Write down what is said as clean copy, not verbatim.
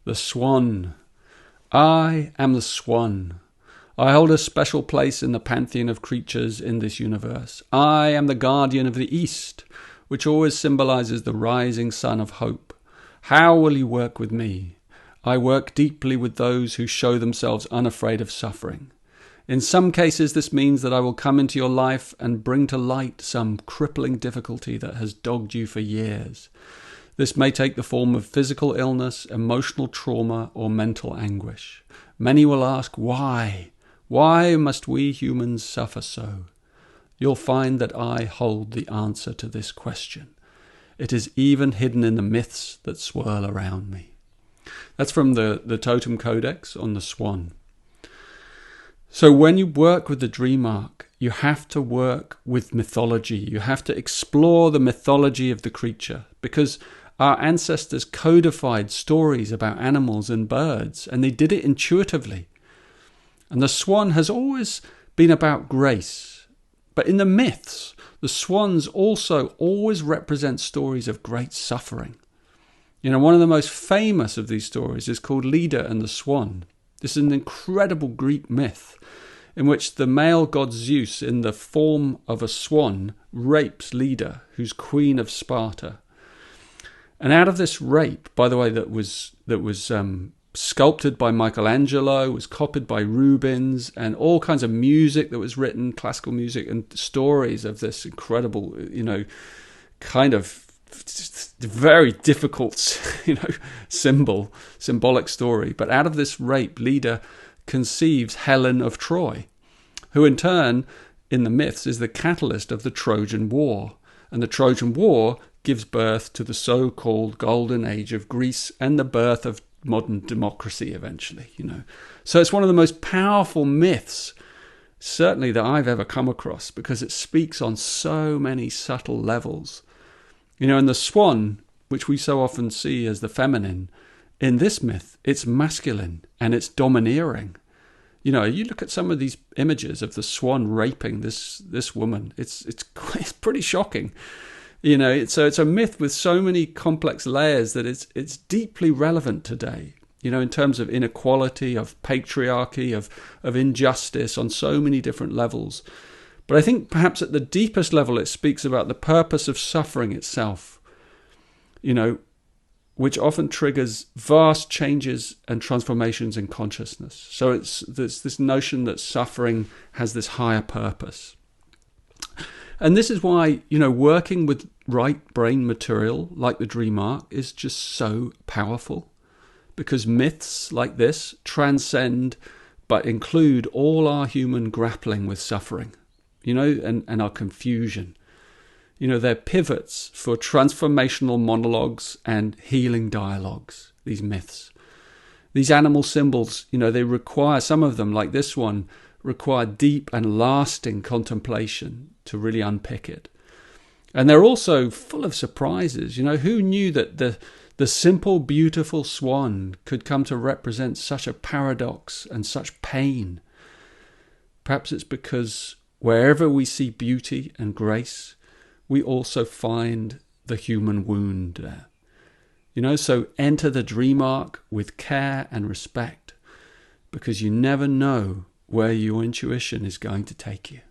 The Swan. I am the Swan. I hold a special place in the pantheon of creatures in this universe. I am the guardian of the East, which always symbolizes the rising sun of hope. How will you work with me? I work deeply with those who show themselves unafraid of suffering. In some cases, this means that I will come into your life and bring to light some crippling difficulty that has dogged you for years. This may take the form of physical illness, emotional trauma, or mental anguish. Many will ask, why? Why must we humans suffer so? You'll find that I hold the answer to this question. It is even hidden in the myths that swirl around me. That's from the Totem Codex on the Swan. So when you work with the dream arc, you have to work with mythology. You have to explore the mythology of the creature, because our ancestors codified stories about animals and birds, and they did it intuitively. And the swan has always been about grace. But in the myths, the swans also always represent stories of great suffering. You know, one of the most famous of these stories is called Leda and the Swan. This is an incredible Greek myth in which the male god Zeus, in the form of a swan, rapes Leda, who's queen of Sparta. And out of this rape, by the way, that was sculpted by Michelangelo, was copied by Rubens, and all kinds of music that was written, classical music, and stories of this incredible, kind of very difficult, symbolic story. But out of this rape, Leda conceives Helen of Troy, who in turn, in the myths, is the catalyst of the Trojan War. And the Trojan War gives birth to the so-called Golden Age of Greece and the birth of modern democracy eventually, So it's one of the most powerful myths, certainly, that I've ever come across, because it speaks on so many subtle levels. And the swan, which we so often see as the feminine, in this myth, it's masculine and it's domineering. You look at some of these images of the swan raping this woman, it's pretty shocking. So it's a myth with so many complex layers that it's deeply relevant today, in terms of inequality, of patriarchy, of injustice on so many different levels. But I think perhaps at the deepest level, it speaks about the purpose of suffering itself, which often triggers vast changes and transformations in consciousness. So it's this notion that suffering has this higher purpose. And this is why, working with right brain material like the dream arc is just so powerful, because myths like this transcend but include all our human grappling with suffering, and our confusion. They're pivots for transformational monologues and healing dialogues, these myths. These animal symbols, they require, some of them, like this one, require deep and lasting contemplation to really unpick it. And they're also full of surprises. Who knew that the simple, beautiful swan could come to represent such a paradox and such pain? Perhaps it's because wherever we see beauty and grace, we also find the human wound there. So enter the dream arc with care and respect, because you never know where your intuition is going to take you.